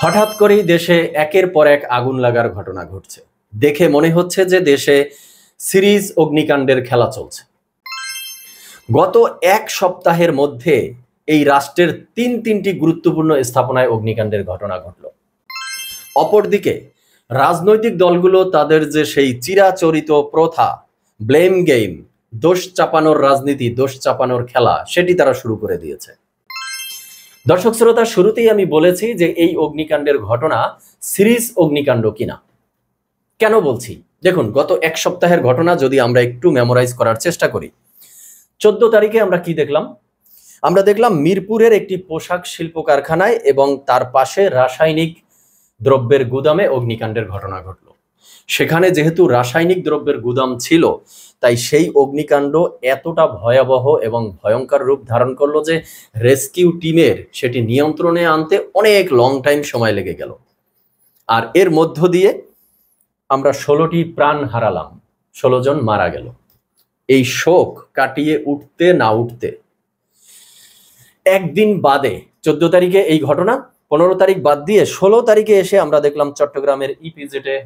হঠাৎ করেই দেশে একের পর এক আগুন লাগার ঘটনা ঘটছে। দেখে মনে হচ্ছে যে দেশে সিরিজ অগ্নিকাণ্ডের খেলা চলছে। গত এক সপ্তাহের মধ্যে এই রাষ্ট্রের তিনটি গুরুত্বপূর্ণ স্থাপনায় অগ্নিকাণ্ডের ঘটনা ঘটল। অপরদিকে রাজনৈতিক দলগুলো তাদের যে সেই চিরাচরিত প্রথা, ব্লেম গেম, দোষ চাপানোর রাজনীতি, দোষ চাপানোর খেলা, সেটি তারা শুরু করে দিয়েছে। দর্শক শ্রোতা, শুরুতেই আমি বলেছি যে এই অগ্নিকাণ্ডের ঘটনা সিরিজ অগ্নিকাণ্ড কিনা। কেন বলছি? দেখুন, গত এক সপ্তাহের ঘটনা যদি আমরা একটু মেমোরাইজ করার চেষ্টা করি। 14 তারিখে আমরা কি দেখলাম? আমরা দেখলাম মিরপুরের একটি পোশাক শিল্প কারখানায় এবং তার পাশে রাসায়নিক দ্রব্যের গুদামে অগ্নিকাণ্ডের ঘটনা ঘটল। সেখানে যেহেতু রাসায়নিক দ্রব্যের গুদাম ছিল, তাই সেই অগ্নিকাণ্ড এতটা ভয়াবহ এবং ভয়ঙ্কর রূপ ধারণ করলো যে রেস্কিউ টিমের সেটি নিয়ন্ত্রণে আনতে অনেক লং টাইম সময় লেগে গেল। আর এর মধ্য দিয়ে আমরা 16টি প্রাণ হারালাম, 16 জন মারা গেল। এই শোক কাটিয়ে উঠতে না উঠতে একদিন বাদে 14 তারিখে এই ঘটনা, 15 তারিখ বাদ দিয়ে 16 তারিখে এসে আমরা দেখলাম চট্টগ্রামের ইপিজেডে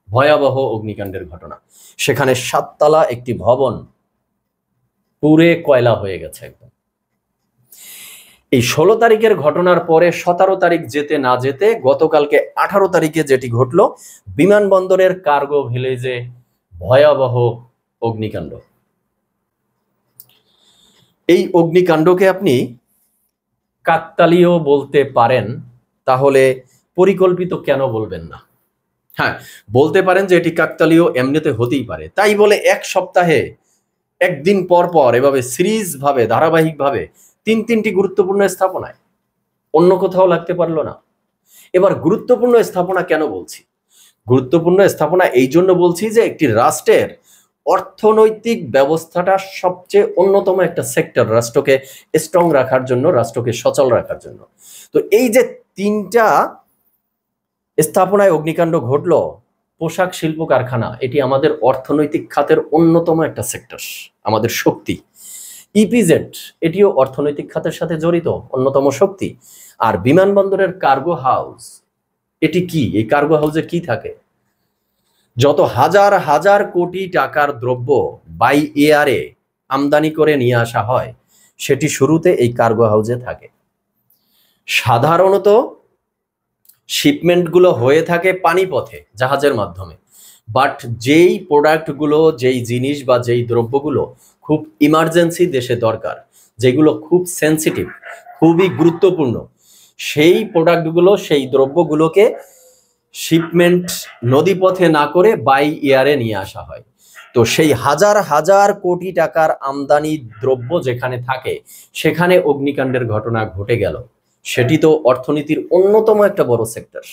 ভয়াবহ অগ্নিকাণ্ডের ঘটনা। সেখানে 7 তলা একটি ভবন পুড়ে কয়লা হয়ে গেছে একদম। এই 16 তারিখের ঘটনার পরে 17 তারিখ যেতে না যেতে গতকালকে 18 তারিখে যেটি ঘটলো, বিমানবন্দরের কার্গো ভিলেজে ভয়াবহ অগ্নিকাণ্ড। এই অগ্নিকাণ্ডকে আপনি কাকতালীয় বলতে পারেন, তাহলে পরিকল্পিত কেন বলবেন না? হ্যাঁ, বলতে পারেন যে এটি কাকতালীয়, এমনিতে হতেই পারে। তাই বলে এক সপ্তাহে একদিন পর পর এভাবে সিরিজ ভাবে, ধারাবাহিক ভাবে তিনটি গুরুত্বপূর্ণ স্থাপনায়, অন্য কোথাও লাগতে পারলো না। এবার গুরুত্বপূর্ণ স্থাপনা কেন বলছি? গুরুত্বপূর্ণ স্থাপনা এই জন্য বলছি যে একটি রাষ্ট্রের অর্থনৈতিক ব্যবস্থাটা সবচেয়ে অন্যতম একটা সেক্টর, রাষ্ট্রকে স্ট্রং রাখার জন্য, রাষ্ট্রকে সচল রাখার জন্য। তো এই যে 3টা স্থাপনায় অগ্নিকাণ্ড ঘটলো, পোশাক শিল্প কারখানা, এটি আমাদের অর্থনৈতিক খাতের অন্যতম একটা সেক্টর, আমাদের শক্তি। ইপিজেড, এটিও অর্থনৈতিক খাতের সাথে জড়িত অন্যতম শক্তি। আর বিমানবন্দরের কার্গো হাউস, এটি কি? এই কার্গো হাউসে কি থাকে? যত হাজার হাজার কোটি টাকার দ্রব্য বাই এয়ারে আমদানি করে নিয়ে আসা হয়, সেটি শুরুতে এই কার্গো হাউসে থাকে। সাধারণত শিপমেন্টগুলো হয়ে থাকে পানিপথে, জাহাজের মাধ্যমে। বাট যেই প্রোডাক্টগুলো, যেই জিনিস বা যেই দ্রব্যগুলো খুব ইমার্জেন্সি দেশে দরকার, যেগুলো খুব সেন্সিটিভ, খুবই গুরুত্বপূর্ণ, সেই প্রোডাক্টগুলো, সেই দ্রব্যগুলোকে শিপমেন্ট নদীপথে না করে বাই এয়ারে নিয়ে আসা হয়। তো সেই হাজার হাজার কোটি টাকার আমদানি দ্রব্য যেখানে থাকে, সেখানে অগ্নিকাণ্ডের ঘটনা ঘটে গেল। সেটি তো অর্থনীতির অন্যতম একটা বড় সেক্টর।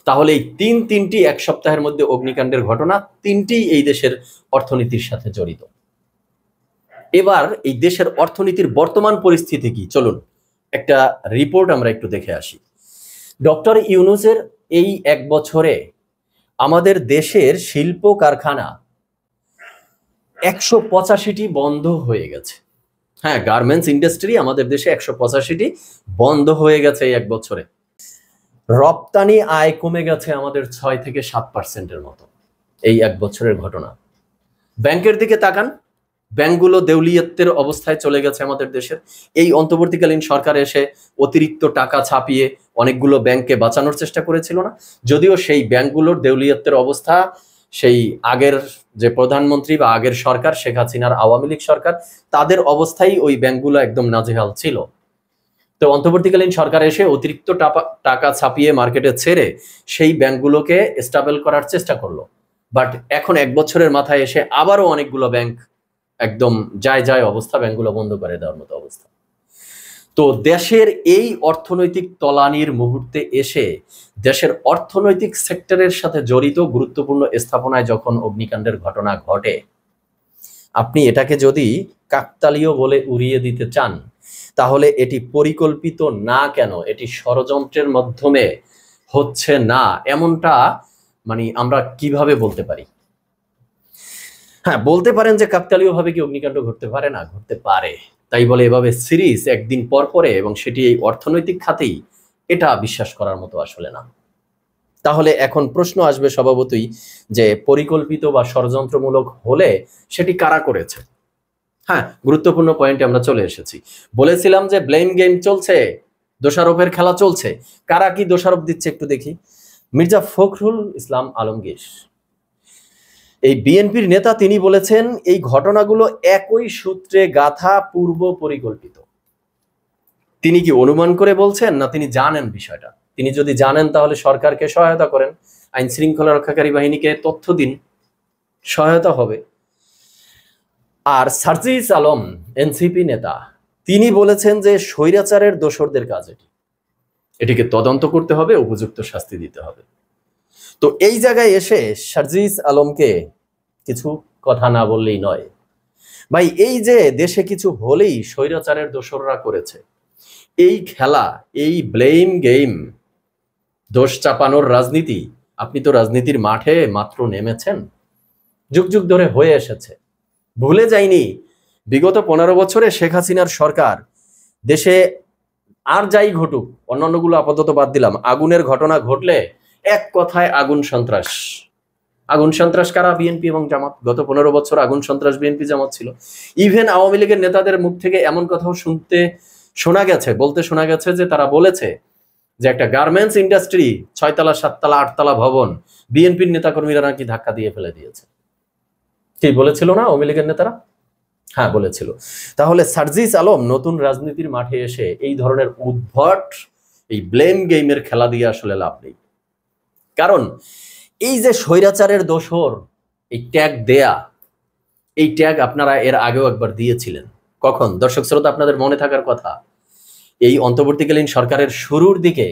তাহলে এই তিনটি এক সপ্তাহের মধ্যে অগ্নিকাণ্ডের ঘটনা, তিনটিই এই দেশের অর্থনীতির সাথে জড়িত। এবার এই দেশের অর্থনীতির বর্তমান পরিস্থিতি কি, চলুন একটা রিপোর্ট আমরা একটু দেখে আসি। ডক্টর ইউনূসের এই 1 বছরে আমাদের দেশের শিল্প কারখানা 185টি বন্ধ হয়ে গেছে। হ্যাঁ, গার্মেন্টস ইন্ডাস্ট্রি আমাদের দেশে 185টি বন্ধ হয়ে গেছে এই 1 বছরে। রপ্তানি আয় কমে গেছে আমাদের 6 থেকে 7% মতো, এই 1 বছরের ঘটনা। ব্যাংকের দিকে তাকান, ব্যাংকগুলো দেউলিয়ত্বের অবস্থায় চলে গেছে আমাদের দেশের। এই অন্তর্বর্তীকালীন সরকার এসে অতিরিক্ত টাকা ছাপিয়ে অনেকগুলো ব্যাংককে বাঁচানোর চেষ্টা করেছিল না? যদিও সেই ব্যাংকগুলোর দেউলিয়ত্বের অবস্থা সেই আগের যে প্রধানমন্ত্রী বা আগের সরকার, শেখ হাসিনার আওয়ামী লীগ সরকার, তাদের অবস্থায় ওই ব্যাংকগুলো একদম নাজেহাল ছিল। তো অন্তর্বর্তীকালীন সরকার এসে অতিরিক্ত টাকা ছাপিয়ে মার্কেটে ছেড়ে সেই ব্যাংকগুলোকে স্টেবল করার চেষ্টা করলো। বাট এখন 1 বছরের মাথায় এসে আবারও অনেকগুলো ব্যাংক একদম যায় অবস্থা, ব্যাংকগুলো বন্ধ করে দেওয়ার মতো অবস্থা। তো দেশের এই অর্থনৈতিক তলানির মুহূর্তে এসে দেশের অর্থনৈতিক সেক্টরের সাথে জড়িত গুরুত্বপূর্ণ স্থাপনায় যখন অগ্নিকাণ্ডের ঘটনা ঘটে, আপনি এটাকে যদি কাকতালীয় বলে উড়িয়ে দিতে চান, তাহলে এটি পরিকল্পিত না কেন, এটি ষড়যন্ত্রের মাধ্যমে হচ্ছে না, এমনটা মানে আমরা কিভাবে বলতে পারি? হ্যাঁ, বলতে পারেন যে কাকতালীয় ভাবে কি অগ্নিকাণ্ড ঘটতে পারে না? ঘটতে পারে। তাই বলে এভাবে সিরিজ একদিন পর পরে, এবং সেটি এই অর্থনৈতিক খাতেই, এটা বিশ্বাস করার মতো আসলে না। তাহলে এখন প্রশ্ন আসবে স্বভাবতই যে পরিকল্পিত বা ষড়যন্ত্রমূলক হলে সেটি কারা করেছে। হ্যাঁ, গুরুত্বপূর্ণ পয়েন্টে আমরা চলে এসেছি। বলেছিলাম যে ব্লেম গেম চলছে, দোষারোপের খেলা চলছে। কারা কি দোষারোপ দিচ্ছে একটু দেখি। মির্জা ফখরুল ইসলাম আলমগীর, এই বিএনপির নেতা, তিনি বলেছেন এই ঘটনাগুলো একই সূত্রে গাঁথা, পূর্ব পরিকল্পিত। তিনি কি অনুমান করে বলছেন, না তিনি জানেন বিষয়টা? তিনি যদি জানেন তাহলে সরকারকে সহায়তা করেন, আইন শৃঙ্খলা রক্ষাকারী বাহিনীকে তথ্য দিন, সহায়তা হবে। আর সার্জিস আলম, এনসিপি নেতা, তিনি বলেছেন যে স্বৈরাচারের দোসরদের কাজ এটিকে তদন্ত করতে হবে, উপযুক্ত শাস্তি দিতে হবে। তো এই জায়গায় এসে সার্জিস আলমকে কিছু কথা না বললেই নয়। ভাই, এই যে দেশে কিছু হলেই স্বৈরাচারের দোসররা করেছে, এই খেলা, এই ব্লেম গেম, দোষ চাপানোর রাজনীতি, আপনি তো রাজনীতির মাঠে মাত্র নেমেছেন, যুগ যুগ ধরে হয়ে এসেছে। ভুলে যায়নি বিগত 15 বছরে শেখ হাসিনার সরকার দেশে আর যাই ঘটুক, অন্যান্যগুলো আপাতত বাদ দিলাম, আগুনের ঘটনা ঘটলে এক কথায় আগুন সন্ত্রাস। আগুন সন্ত্রাস কারা? বিএনপি এবং জামাত। গত 15 বছর আগুন সন্ত্রাস বিএনপি জামাত ছিল। ইভেন আওয়ামী লীগের নেতাদের মুখ থেকে এমন কথাও বলতে শোনা গেছে যে তারা বলেছে যে একটা গার্মেন্টস ইন্ডাস্ট্রি 6 তলা 7 তলা 8 তলা ভবন বিএনপির নেতাকর্মীরা নাকি ধাক্কা দিয়ে ফেলে দিয়েছে। কি বলেছিল না আওয়ামী লীগের নেতারা? হ্যাঁ, বলেছিল। তাহলে সার্জিস আলম নতুন রাজনীতির মাঠে এসে এই ধরনের উদ্ভট এই ব্লেম গেমের খেলা দিয়ে আসলে লাভ নেই। কারণ এই যে স্বৈরাচারের দোসর, এই ট্যাগ দেয়া, এই ট্যাগ আপনারা এর আগেও একবার দিয়েছিলেন। কখন? দর্শক শ্রোতা, আপনাদের মনে থাকার কথা, এই অন্তর্বর্তীকালীন সরকারের শুরুর দিকে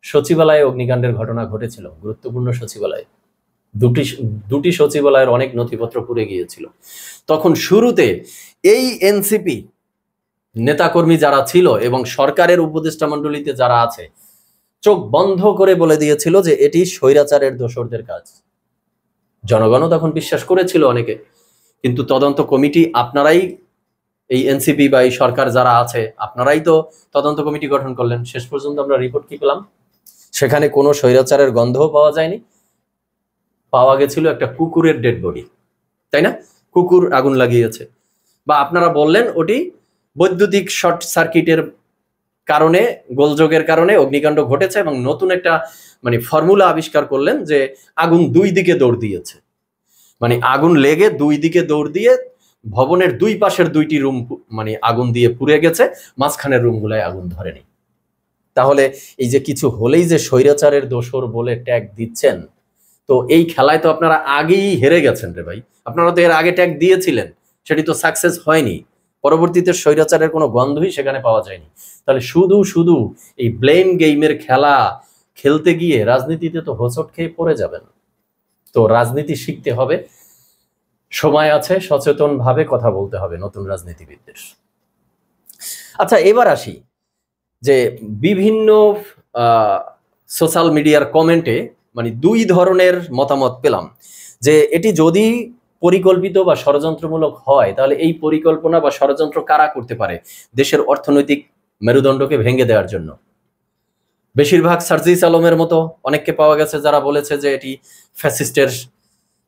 সচিবালয়ে অগ্নিকাণ্ডের ঘটনা ঘটেছিল। গুরুত্বপূর্ণ সচিবালয়ে দুটি সচিবালয়ের অনেক নথিপত্র পুড়ে গিয়েছিল। তখন শুরুতে এই এনসিপি নেতাকর্মী যারা ছিল এবং সরকারের উপদেষ্টা মণ্ডলীতে যারা আছে, চোখ বন্ধ করে বলে দিয়েছিল যে এটি স্বৈরাচারের দোসরদের কাজ। জনগণও তখন বিশ্বাস করেছিল অনেকে, কিন্তু তদন্ত কমিটি আপনারাই, এই এনসিপি বা এই সরকার যারা আছে, আপনারাই তো তদন্ত কমিটি গঠন করলেন। শেষ পর্যন্ত আমরা রিপোর্ট কি পেলাম? সেখানে কোনো স্বৈরাচারের গন্ধও পাওয়া যায়নি। পাওয়া গেছিল একটা কুকুরের ডেড বডি, তাই না? কুকুর আগুন লাগিয়েছে, বা আপনারা বললেন ওটি বৈদ্যুতিক শর্ট সার্কিটের কারণে, গোলযোগের কারণে অগ্নিকাণ্ড ঘটেছে, এবং নতুন একটা ফর্মুলা আবিষ্কার করলেন যে আগুন দুই দিকে দৌড় দিয়েছে, আগুন লেগে দুই দিকে দৌড় দিয়ে ভবনের দুই পাশের দুইটি রুম আগুন দিয়ে পুড়ে গেছে, মাঝখানের রুমগুলায় আগুন ধরেনি। তাহলে এই যে কিছু হলেই যে স্বৈরাচারের দোসর বলে ট্যাগ দিচ্ছেন, তো এই খেলায় তো আপনারা আগেই হেরে গেছেন রে ভাই। আপনারা তো এর আগে ট্যাগ দিয়েছিলেন, সেটি তো সাকসেস হয়নি। পরবর্তীতে স্বৈরাচারের কোনো গন্ধই সেখানে পাওয়া যায়নি। তাহলে শুধু শুধু এই ব্লেম গেমের খেলা খেলতে গিয়ে রাজনীতিতে তো হোঁচট খেয়ে পড়ে যাবেন। তো রাজনীতি শিখতে হবে, সময় আছে, সচেতন ভাবে কথা বলতে হবে নতুন রাজনীতিবিদদের। আচ্ছা, এবার আসি যে বিভিন্ন সোশ্যাল মিডিয়ার কমেন্টে দুই ধরনের মতামত পেলাম যে এটি যদি পরিকল্পিত বা ষড়যন্ত্রমূলক হয়, তাহলে এই পরিকল্পনা বা ষড়যন্ত্র কারা করতে পারে দেশের অর্থনৈতিক মেরুদণ্ডকে ভেঙে দেওয়ার জন্য। বেশিরভাগ সার্জিস আলমের মতো অনেককে পাওয়া গেছে যারা বলেছে যে এটি ফ্যাসিস্টের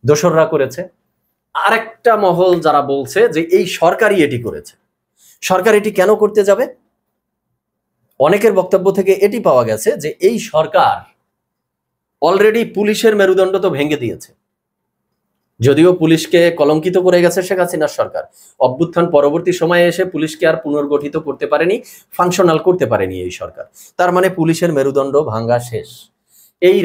দোসররা করেছে। আরেকটা মহল যারা বলছে যে এই সরকারই এটি করেছে। সরকার এটি কেন করতে যাবে? অনেকের বক্তব্য থেকে এটি পাওয়া গেছে যে এই সরকার অলরেডি পুলিশের মেরুদণ্ড তো ভেঙে দিয়েছে। যদিও পুলিশকে কলঙ্কিত করে গেছে শেখ হাসিনার সরকার, অভ্যুত্থান পরবর্তী সময়ে এসে পুলিশকে আর পুনর্গঠিত করতে পারেনি, ফাংশনাল করতে পারেনি এই সরকার। তার পুলিশের মেরুদণ্ড ভাঙ্গা শেষ। এই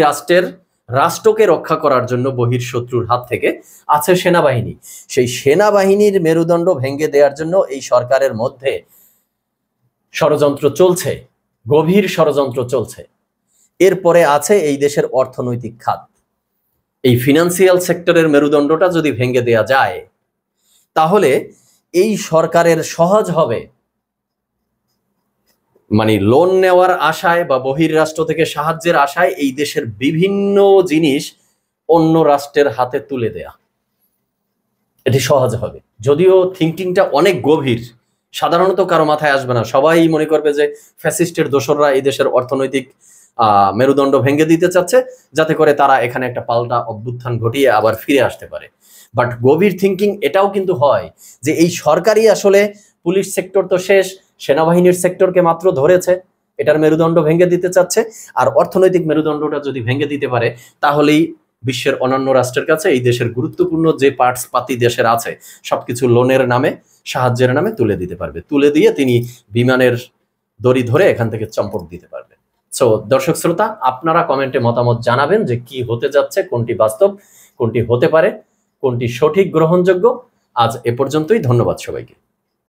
রাষ্ট্রকে রক্ষা করার জন্য বহিঃশত্রুর হাত থেকে আছে সেনাবাহিনী। সেই সেনাবাহিনীর মেরুদণ্ড ভেঙে দেওয়ার জন্য এই সরকারের মধ্যে ষড়যন্ত্র চলছে, গভীর ষড়যন্ত্র চলছে। এরপরে আছে এই দেশের অর্থনৈতিক খাত। এই ফিনান্সিয়াল সেক্টরের মেরুদণ্ডটা যদি ভেঙে দেয়া যায়, তাহলে এই সরকারের সহজ হবে লোন নেওয়ার আশায় বা বহির্রাষ্ট্র থেকে সাহায্যের আশায় এই দেশের বিভিন্ন জিনিস অন্য রাষ্ট্রের হাতে তুলে দেয়া। এটি সহজ হবে। যদিও থিঙ্কিংটা অনেক গভীর, সাধারণত কারো মাথায় আসবে না, সবাই মনে করবে যে ফ্যাসিস্টের দোসররা এই দেশের অর্থনৈতিক মেরুদণ্ড ভেঙে দিতে চাচ্ছে, যাতে করে তারা এখানে একটা পাল্টা অভ্যুত্থান ঘটিয়ে আবার ফিরে আসতে পারে। বাট গভীর থিঙ্কিং এটাও কিন্তু হয় যে এই সরকারই আসলে, পুলিশ সেক্টর তো শেষ, সেনাবাহিনীর সেক্টরকে মাত্র ধরেছে, এটার মেরুদণ্ড ভেঙে দিতে চাচ্ছে। আর অর্থনৈতিক মেরুদণ্ডটা যদি ভেঙে দিতে পারে, তাহলেই বিশ্বের অন্যান্য রাষ্ট্রের কাছে এই দেশের গুরুত্বপূর্ণ যে পার্টস পাতি দেশের আছে সবকিছু লোনের নামে, সাহায্যের নামে তুলে দিতে পারবে। তুলে দিয়ে তিনি বিমানের দড়ি ধরে এখান থেকে চম্পট দিতে পারবে। সো দর্শক শ্রোতা, আপনারা কমেন্টে মতামত জানাবেন যে কি হতে যাচ্ছে, কোনটি বাস্তব, কোনটি হতে পারে, কোনটি সঠিক গ্রহণযোগ্য। আজ এ পর্যন্তই, ধন্যবাদ সবাইকে।